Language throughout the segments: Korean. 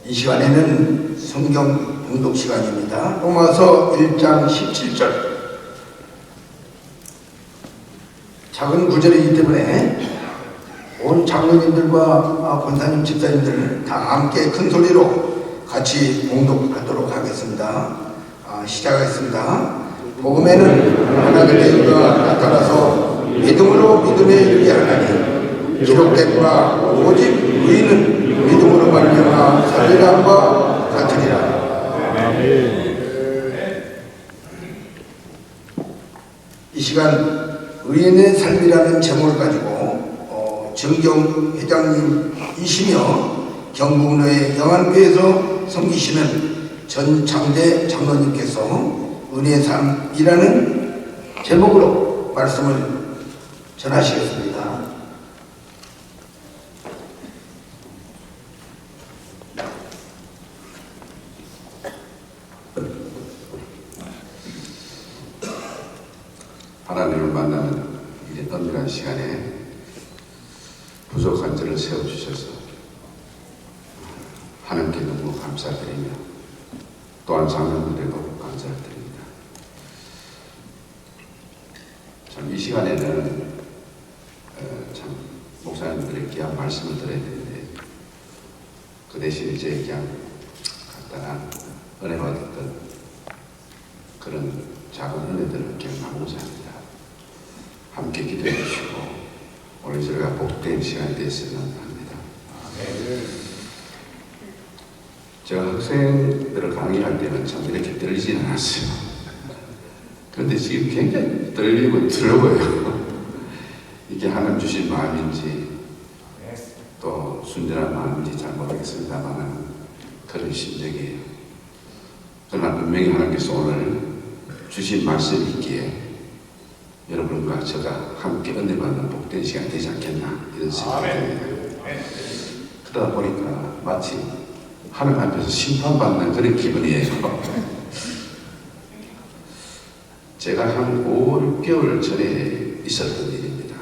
이 시간에는 성경 봉독 시간입니다. 로마서 1장 17절. 작은 구절이기 때문에 온 장로님들과 권사님, 집사님들 다 함께 큰 소리로 같이 봉독하도록 하겠습니다. 시작하겠습니다. 복음에는 하나님의 의가 나타나서 믿음으로 믿음에 이르게 하나니 기록된 바 오직 의인은 믿음으로 말미암아 살리라함과 같으리라. 이 시간 의인의 삶이라는 제목을 가지고 정경 회장님이시며 경북노회 영안교회에서 섬기시는 전장대 장로님께서 은혜의 삶이라는 제목으로 말씀을 전하시겠습니다. 하나님을 만나는 이 은밀한 시간에 부족한 저를 세워주셔서 하나님께 너무 감사드리며 또한 장로님들에도 감사드립니다. 참 이 시간에는 참 목사님들의 귀한 말씀을 들어야 되는데 그 대신 이제 그냥 간단한 은혜 받았던 그런 작은 은혜들을 그냥 나누고자 합니다. 함께 기도해 주시고 오늘 저희가 복된 시간이 됐으면 합니다. 제가 학생들을 강의할 때는 참 이렇게 떨리지는 않았어요. 그런데 지금 굉장히 떨리고 두려워요. 이게 하나님 주신 마음인지 또 순전한 마음인지 잘 모르겠습니다만 그런 심정이에요. 그러나 분명히 하나님께서 오늘 주신 말씀이 있기에 여러분과 제가 함께 은혜 받는 복된 시간이 되지 않겠나 이런 생각이 듭니다. 그러다 보니까 마치 하나님 앞에서 심판받는 그런 기분이에요. 제가 한 5, 6개월 전에 있었던 일입니다.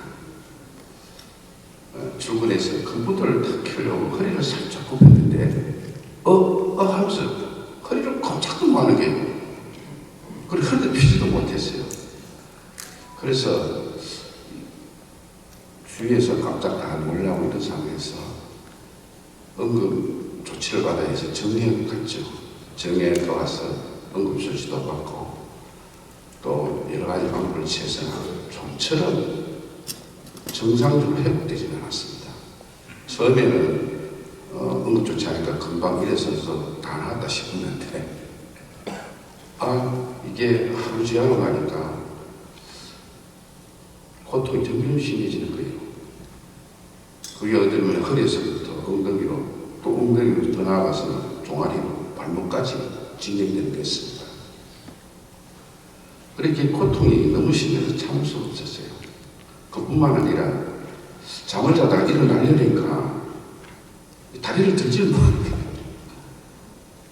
출근해서 컴퓨터를 탁 켜려고 허리를 살짝 굽혔는데 하면서 허리를 꼼짝도 못 하는 게 그리고 허리도 펴지도 못했어요. 그래서 주위에서 깜짝 다 놀라고 있는 상황에서 응급 조치를 받아야 해서 정리에 갔죠. 정리에 들어가서 응급조치도 받고 또 여러 가지 방법을 취해서 좀처럼 정상적으로 회복되지는 않았습니다. 처음에는 응급조치하니까 금방 일어서서 다 나았다 싶었는데 이게 하루 지나고 나니까 고통이 점점 심해지는 거예요. 그게 어쩌면 허리에서부터 엉덩이로 또 엉덩이로 더 나아가서 종아리로 발목까지 진행되는 게 있습니다. 그렇게 고통이 너무 심해서 참을 수 없었어요. 그뿐만 아니라 잠을 자다가 일어나려니까 다리를 들지 못하는 거예요.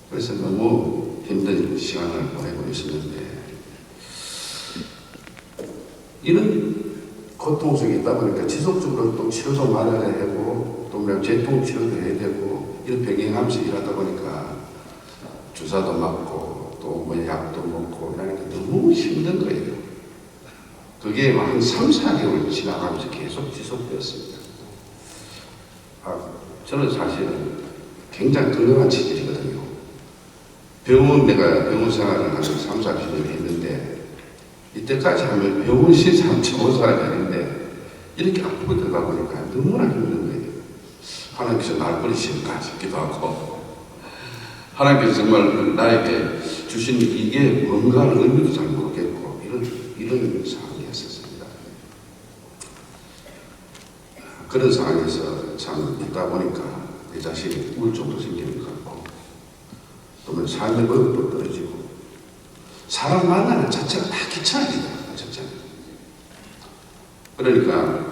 그래서 너무 힘든 시간을 보내고 있었는데 이런 고통 속에 있다 보니까 지속적으로 또 치료도 받아야 되고 또 재통 치료도 해야 되고 이런 병행하면서 일하다 보니까 주사도 맞고 또 약도 먹고 이러니까 너무 힘든 거예요. 그게 한 3, 4개월 지나가면서 계속 지속되었습니다. 저는 사실은 굉장히 건강한 체질이거든요. 내가 병원 생활을 한 3, 40년 했는데 이때까지 하면 병원 신세 한 1,500살이 아닌데 이렇게 아프고 들어가 보니까 너무나 힘든 거예요. 하나님께서 날 버리실까 싶기도 하고 하나님께서 정말 나에게 주신 이게 뭔가 하는 의미도 잘 모르겠고 이런 상황이었습니다. 그런 상황에서 참 있다 보니까 내 자신이 우울증도 생기는 것 같고 또 삶의 의욕도 떨어지고 사람 만나는 자체가 다 귀찮아지더라고요. 그러니까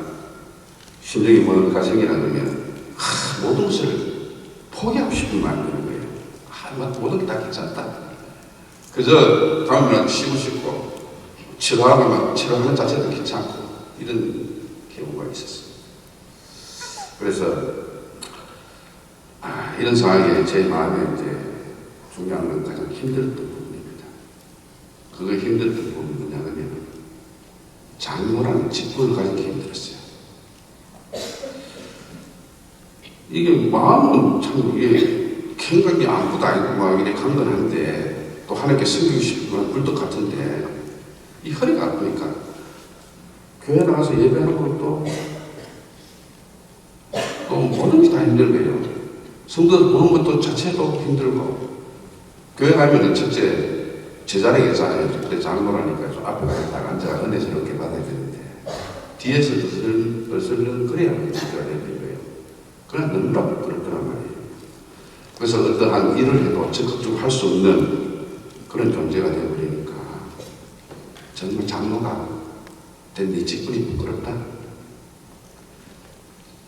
심정이 뭘 가정이라면 모든 것을 포기하고 싶은 마음이 드는 거예요. 모든 게 다 괜찮다. 그저 다음날 쉬고 싶고 치료하는 자체도 귀찮고 이런 경우가 있었어요. 그래서 이런 상황에 제 마음에 이제 중요한 건 가장 힘들었던 부분입니다. 그거 힘들었던 부분은 뭐냐면 장로라는 직분을 가지기 힘들었어요. 이게 마음은 참 이게 생각이 아무것도 아니고 막 이렇게 강건한데 또 하나님께 섬기고 싶은 굴뚝 같은데 이 허리가 아프니까 교회 나가서 예배하는 것도 또 모든 게 다 힘든 거예요. 성도 보는 것도 자체도 힘들고 교회 가면은 첫째 제자리에 있잖아요. 그래 장로라니까 좀 앞에 가서 딱 앉아 은혜스럽게 받아야 되는데 뒤에서도 벌써 그래야 되는 거예요. 그냥 너무나 부끄럽더란 말이에요. 그래서 어떠한 일을 해도 적극적으로 할 수 없는 그런 존재가 되어버리니까 정말 장로가 된 네 직분이 부끄럽다.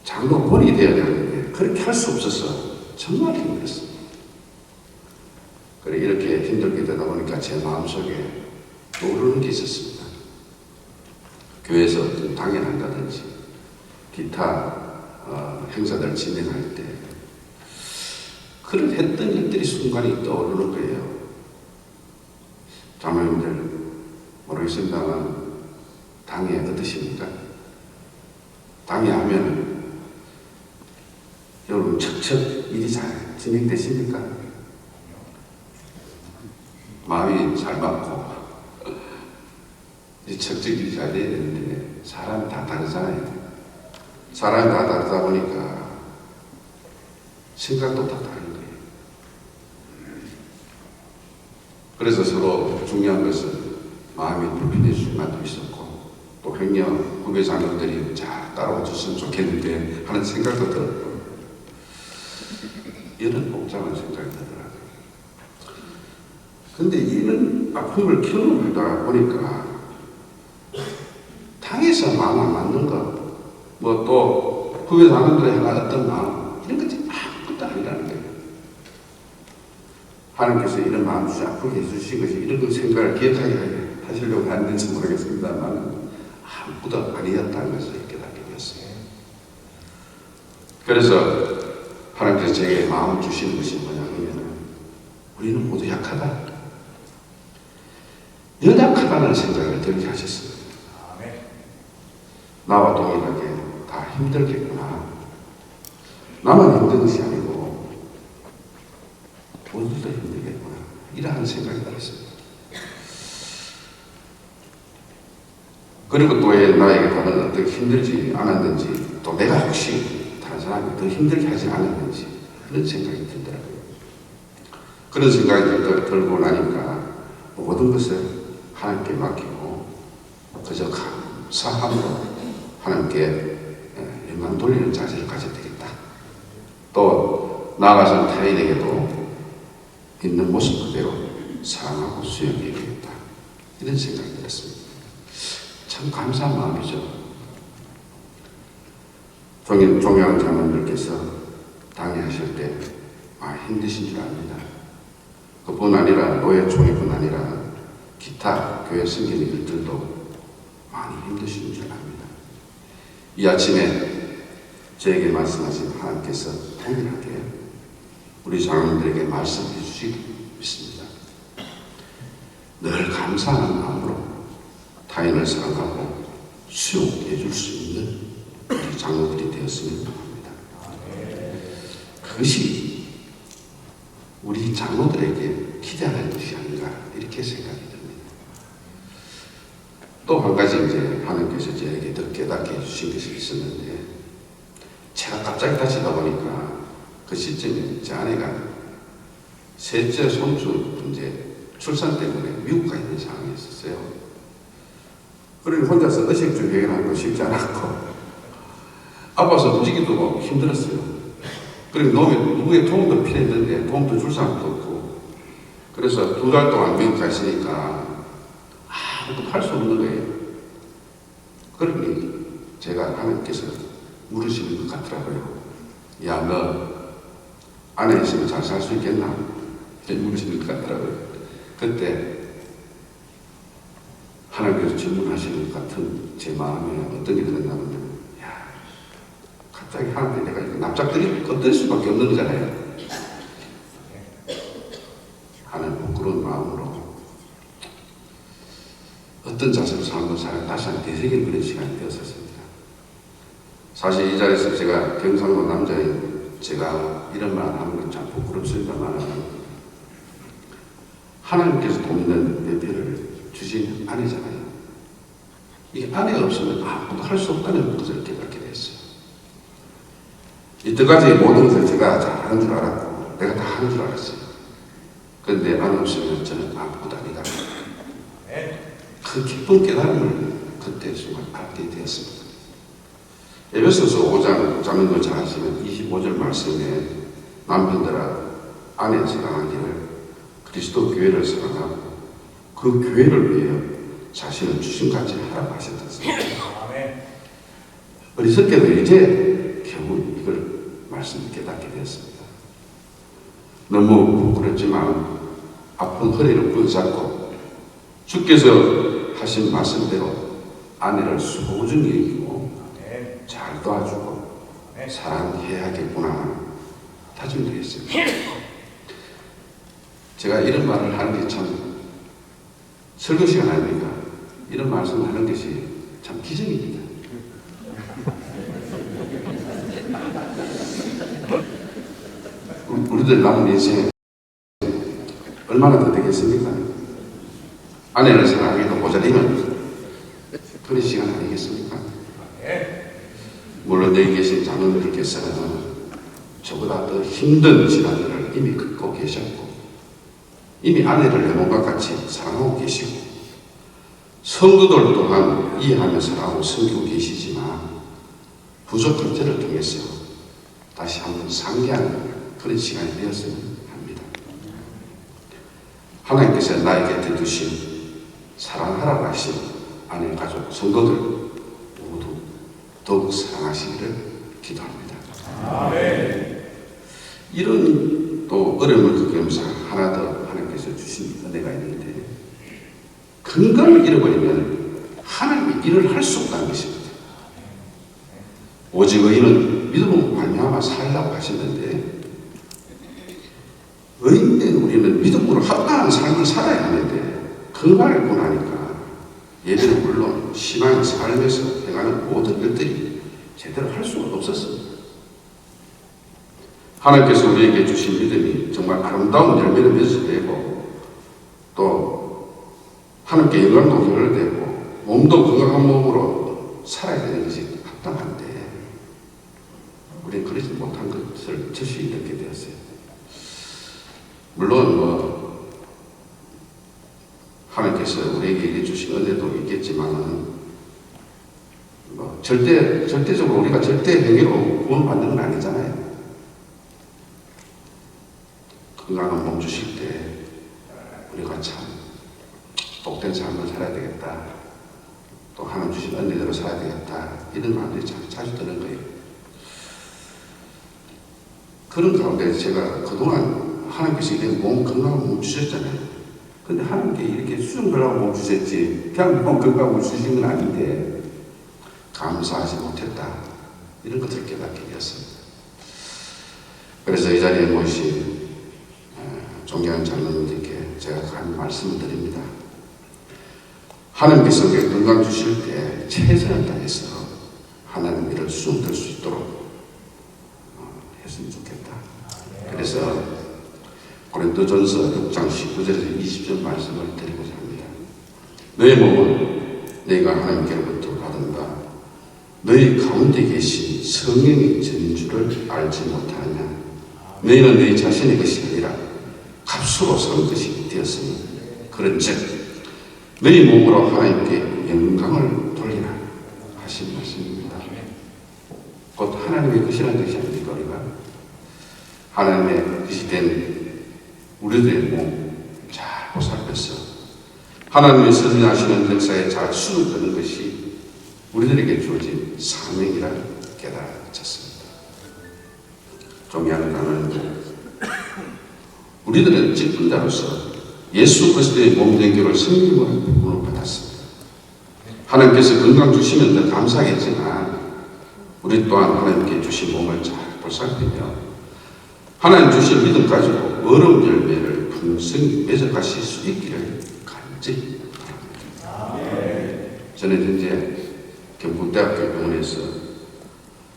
장로 본이 되어야 되는데 그렇게 할 수 없어서 정말 힘들었어요. 그래 이렇게 힘들게 되다 보니까 제 마음속에 떠오르는 게 있었습니다. 교회에서 당연한다든지 기타 행사들 진행할 때 그런 했던 일들이 순간이 떠오르는 거예요. 장로님들 모르겠습니다만 당회 어떠십니까? 당회 하면 여러분 척척 일이 잘 진행되십니까? 마음이 잘 맞고 척척 일이 잘 돼야 되는데 사람이 다 다르잖아요. 사람이 다 다르다 보니까 생각도 다 다른 거예요. 그래서 서로 중요한 것은 마음이 불편해질 수만도 있었고 또 행여 후배 장로들이 잘 따라와 줬으면 좋겠는데 하는 생각도 들었고 이런 복잡한 생각이 들더라고요. 근데 이런 아픔을 경험하다 보니까 당에서 마음 안 맞는 거 뭐 또 후배 장로들의 어떤 마음 이런 것이 아무것도 아니라는 거예요. 하나님께서 이런 마음 주시 아프게 해주신 것이 이런 그 생각을 기억하게 하시려고 하는지 모르겠습니다만 아무것도 아니었다는 것을 깨닫게 되었어요. 그래서 하나님께서 제게 마음을 주시는 것이 뭐냐면 우리는 모두 약하다. 연약하다는 생각을 들게 하셨습니다. 나와 동일하게 다 힘들겠구나. 나만 힘든 것이 아니고 모두도 힘들겠구나. 이러한 생각이 들었습니다. 그리고 또 나에게 다른 어떻게 힘들지 않았는지 또 내가 혹시 다른 사람이 더 힘들게 하지 않았는지 그런 생각이 들더라고요. 그런 생각이 들고 나니까 모든 것을 하나님께 맡기고 그저 감사함으로 하나님께 영광 돌리는 자세를 가져야 되겠다. 또 나아가서 타인에게도 있는 모습 그대로 사랑하고 수용해야 되겠다. 이런 생각이 들었습니다. 참 감사한 마음이죠. 종양 장로님들께서 당회하실 때 힘드신 줄 압니다. 그뿐 아니라 노예총회뿐 아니라 기타 교회 선교님들도 많이 힘드신 줄 압니다. 이 아침에 저에게 말씀하신 하나님께서 동일하게 우리 장로님들에게 말씀해 주시기 믿습니다. 늘 감사하는 마음으로 타인을 사랑하고 수용해 줄 수 있는 우리 장로들이 되었으면 합니다. 그것이 우리 장로들에게 기대하는 것이 아닌가 이렇게 생각이 듭니다. 또 한 가지 이제 하나님께서 저에게 더 깨닫게 해주신 것이 있었는데 제가 갑자기 다치다 보니까 그 시점에 제 아내가 셋째 손주 이제 출산 때문에 미국 가 있는 상황이 있었어요. 그리고 혼자서 의식주 여행하는 거 쉽지 않았고 아파서 움직이기도 뭐 힘들었어요. 그리고 누구의 도움도 필요했는데 도움도 줄 사람도 없고 그래서 2달 동안 미국 가 있으니까 아무것도 할 수 없는 거예요. 그러니 제가 하나님께서 물으시는 것 같더라고요. 야, 너 안에 있으면 잘 살 수 있겠나? 이렇게 물으시는 것 같더라고요. 그때 하나님께서 질문하시는 것 같은 제 마음에 어떤 게 들었냐면 야, 갑자기 하나님께 내가 납작들일 수밖에 없는 거잖아요. 어떤 자세로 사는 사람 다시 한번 되새기는 그런 시간이 되었었습니다. 사실 이 자리에서 제가 경상도 남자인 제가 이런 말 하는 건 참 부끄럽습니다만 하나님께서 돕는 배필을 주신 아내잖아요. 이 아내가 없으면 아무도 할 수 없다는 것을 깨닫게 됐어요. 이때까지 모든 것을 제가 다 하는 줄 알았고 내가 다 하는 줄 알았어요. 그런데 아내 없으면 저는 아무것도 아니다. 그 기쁜 깨달음을 그때 순간 알게 되었습니다. 에베소서 5장 장면도 잘 아시면 25절 말씀에 남편들아 아내 사랑하기를 그리스도 교회를 사랑하고 그 교회를 위하여 자신을 주심같이 하라고 하셨습니다. 어리석게도 이제 겨우 이걸 말씀 깨닫게 되었습니다. 너무 부끄럽지만 아픈 허리를 붙잡고 주께서 하신 말씀대로 아내를 소중히 여기고 잘 도와주고 사랑해야겠구나 다짐되었어요. 제가 이런 말을 하는 게 참 설교 시간 아닙니까? 이런 말씀을 하는 것이 참 기적입니다. 우리들 남은 인생 얼마나 더 되겠습니까? 아내를 사랑하기도 모자리는 그런 시간 아니겠습니까? 물론 여기 계신 장로님들께서는 저보다 더 힘든 질환들을 이미 겪고 계셨고 이미 아내를 내 몸과 같이 사랑하고 계시고 성도들 또한 이해하며 사랑하고 섬기고 계시지만 부족한 저를 통해서 다시 한번 상기하는 그런 시간이 되었으면 합니다. 하나님께서 나의 곁에 두신 사랑하라고 하신 아내 가족 성도들 모두 더욱 사랑하시기를 기도합니다. 아멘. 이런 또 어려움을 겪으면서 하나 더 하나님께서 주신 은혜가 있는데 건강을 잃어버리면 하나님이 일을 할 수 없다는 것입니다. 오직 의인은 믿음으로 말미암아 살라고 하셨는데 의인된 우리는 믿음으로 합당한 삶을 살아야 하는데 건강을 잃고 나니까 예배는 물론 신앙의 삶에서 해가는 모든 일들이 제대로 할 수가 없었습니다. 하나님께서 우리에게 주신 믿음이 정말 아름다운 열매를 맺어야 되고 또 하나님께 영광도 돌려야 되고 몸도 건강한 몸으로 살아야 되는 것이 합당한데 우리는 그러지 못한 것을 절실히 느끼게 되었어요. 물론 하나님께서 우리에게 주신 은혜도 있겠지만 절대적으로 우리가 절대 행위로 구원받는 건 아니잖아요. 건강한 몸 주실 때 우리가 참 복된 삶을 살아야 되겠다. 또 하나님 주신 은혜대로 살아야 되겠다. 이런 마음들이 참 자주 드는 거예요. 그런 가운데 제가 그동안 하나님께서 이렇게 몸 건강한 몸 주셨잖아요. 근데 하나님께 이렇게 수준별하고 몸 주셨지 그냥 몸 건강한 몸 주신 건 아닌데 감사하지 못했다. 이런 것들을 깨닫게 되었습니다. 그래서 이 자리에 모신 존경하는 장로님들께 제가 한 말씀을 드립니다. 하나님께서 우리에게 건강 주실 때 최선을 다해서 하나님 일을 수용될 수 있도록 했으면 좋겠다. 그래서 고린도전서 6장 19절에서 20절 말씀을 드리고자 합니다. 너의 몸은 너희가 하나님께로부터 받은 바 너희 가운데 계신 성령의 전주를 알지 못하느냐. 너희는 너희 자신의 것이 아니라 값으로 산 것이 되었으니 그런즉 너희 몸으로 하나님께 영광을 돌리라 하신 말씀입니다. 곧 하나님의 것이라는 것이 아닙니까? 우리가 하나님의 것이 된 우리들의 몸 잘 보살펴서 하나님의 선하시는 역사에 잘 수용되는 것이 우리들에게 주어진 사명이라 깨달았습니다. 존경하는 나는 우리들은 직분자로서 예수 그리스도의 몸된 교를 성령으로 부름을 받았습니다. 하나님께서 건강 주시면 더 감사하겠지만 우리 또한 하나님께 주신 몸을 잘 보살피며 하나님 주신 믿음 가지고 어려운 열매를 풍성히 맺어가실 수 있기를 간절히 바랍니다. 저는 현재 경북대학교 병원에서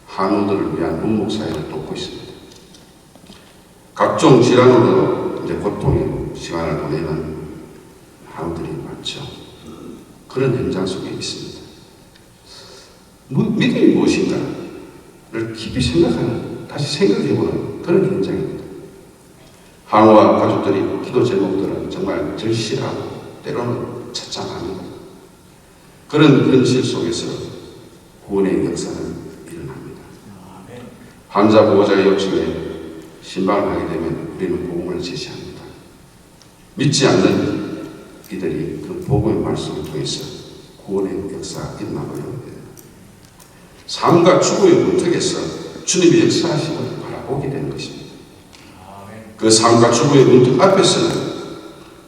한우들을 위한 문목사회를 돕고 있습니다. 각종 질환으로 이제 고통의 시간을 보내는 한우들이 많죠. 그런 현장 속에 있습니다. 믿음이 무엇인가를 깊이 생각하는, 다시 생각해보는 그런 현장입니다. 한우와 가족들이 기도 제목들은 정말 절실하고 때로는 처참합니다. 그런 현실 속에서 구원의 역사는 일어납니다. 환자 보호자의 요청에 신방을 하게 되면 우리는 복음을 제시합니다. 믿지 않는 이들이 그 복음의 말씀을 통해서 구원의 역사가 일어나고요. 삶과 죽음의 문턱에서 주님의 역사하심을 바라보게 되는 것입니다. 그 삶과 죽음의 문턱 앞에서는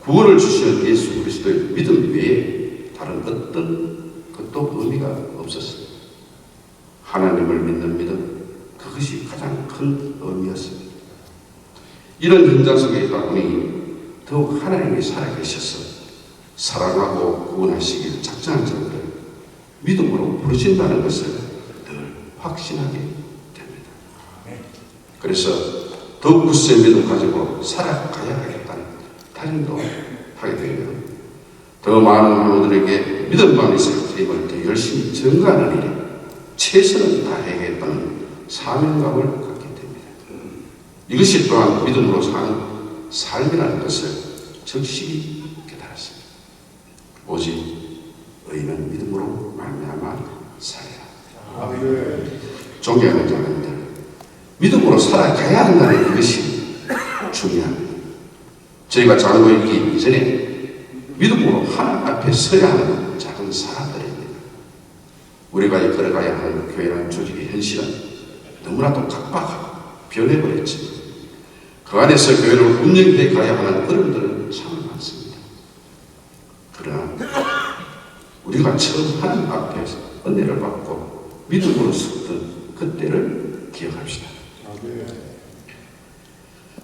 구원을 주시는 예수 그리스도의 믿음 외에 다른 어떤 것도 의미가 없었습니다. 하나님을 믿는 믿음, 그것이 가장 큰 의미였습니다. 이런 현장 속에 있다 보니 더욱 하나님이 살아계셔서 사랑하고 구원하시길 작정한 자들을 믿음으로 부르신다는 것을 늘 확신하게 됩니다. 그래서 더욱 굳세 믿음 가지고 살아가야 하겠다는 다짐도 하게 되며 더 많은 한우들에게 믿음만 있을 힘을 더 열심히 증거하는 일에 최선을 다해야겠다는 사명감을 갖게 됩니다. 이것이 또한 믿음으로 사는 삶이라는 것을 적실히 깨달았습니다. 오직 의인은 믿음으로 말미암아 살리라. 존경하는 자님들, 믿음으로 살아가야 한다는 이것이 중요합니다. 저희가 장로이기 이전에 믿음으로 하나님 앞에 서야 하는 작은 사람들입니다. 우리가 걸어가야 하는 교회라는 조직의 현실은 너무나도 각박하고 변해버렸지만 그 안에서 교회를 운영해 가야 하는 어른들은 참 많습니다. 그러나 우리가 처음 하나님 앞에서 은혜를 받고 믿음으로 섰던 그때를 기억합시다.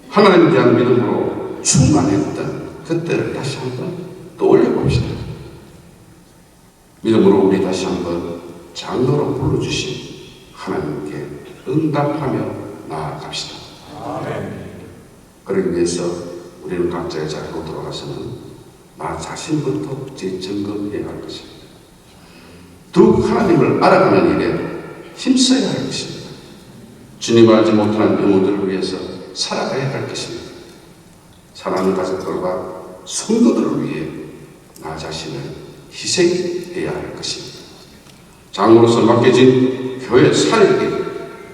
하나님에 대한 믿음으로 충만했던 그때를 다시 한번 떠올려 봅시다. 믿음으로 우리 다시 한번 장로로 불러주신 하나님께 응답하며 나아갑시다. 그러기 위해서 우리는 각자의 자리로 돌아가서는 나 자신부터 재점검해야 할 것입니다. 더욱 하나님을 알아가는 일에 힘써야 할 것입니다. 주님을 알지 못하는 영혼들을 위해서 살아가야 할 것입니다. 사랑하는 가족들과 성도들을 위해 나 자신을 희생해야 할 것입니다. 장로로서 맡겨진 교회 사역에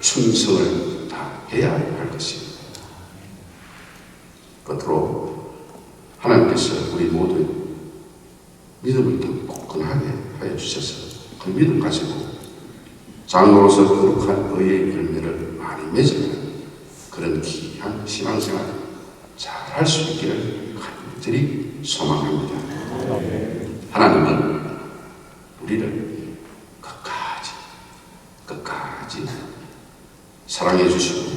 충성을 다해야 할 것입니다. 끝으로 하나님께서 우리 모두 믿음을 더 굳건하게 하여 주셔서 그 믿음 가지고 장로로서 거룩한 의의 열매를 많이 맺어가는 그런 귀한 신앙생활 잘 할 수 있기를 간절히 소망합니다. 하나님은 우리를 끝까지 사랑해 주시고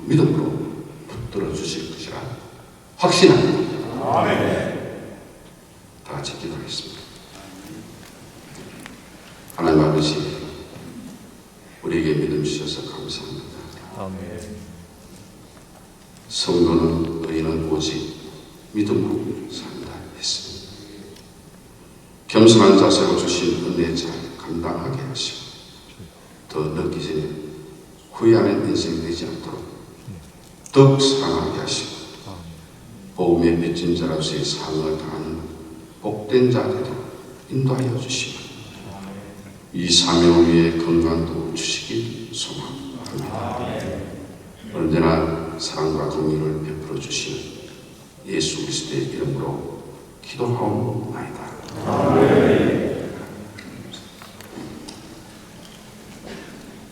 믿음으로 붙들어 주실 것이라 확신합니다. 다 같이 기도하겠습니다. 하나님 아버지, 우리에게 믿음 주셔서 감사합니다. 성도는 의인은 오직 믿음으로 산다 했습니다. 겸손한 자세로 주신 은혜 잘 감당하게 하시고 더 늦기 전에 후회하는 인생이 되지 않도록 더욱 사랑하게 하시고 복음의 빚진 자로서의 상을 다하는 복된 자 되도록 인도하여 주시고 이 사명을 위해 건강도 주시길 소망합니다. 언제나 사랑과 긍휼을 베풀어 주시는 예수 그리스도의 이름으로 기도하옵나이다.